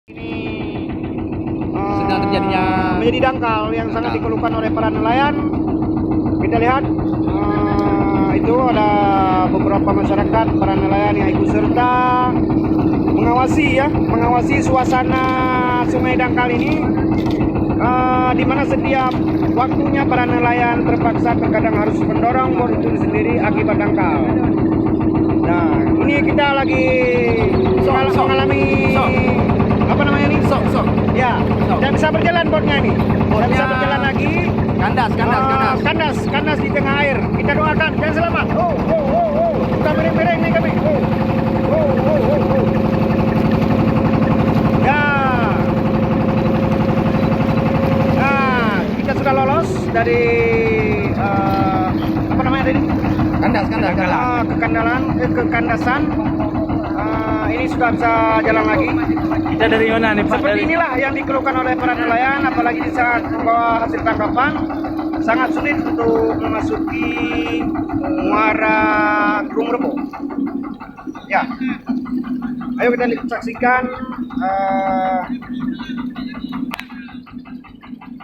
Sedang terjadinya menjadi dangkal yang sangat dikeluhkan oleh para nelayan. Kita lihat itu ada beberapa masyarakat para nelayan yang ikut serta mengawasi suasana Sungai Dangkal ini, di mana setiap waktunya para nelayan terpaksa terkadang harus mendorong bot itu sendiri akibat dangkal. Nah, ini kita lagi mengalami apa namanya ini? Ya, tidak bisa berjalan botnya ini. Tidak bisa berjalan lagi. Kandas di tengah air. Kita doakan jangan selamat. Kita mereng-mereng nih kami. Ya. Nah, kita sudah lolos dari apa namanya tadi? Kekandasan. Ini sudah bisa jalan lagi. kita dari mana nih Pak? Seperti inilah yang dikeluhkan oleh para nelayan, apalagi di saat membawa hasil tangkapan sangat sulit untuk memasuki muara Gunung Rebo. Ya, ayo kita saksikan.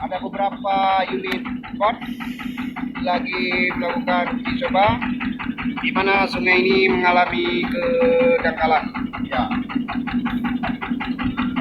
Ada beberapa unit bot lagi melakukan uji coba di mana sungai ini mengalami kedangkalan. Ya.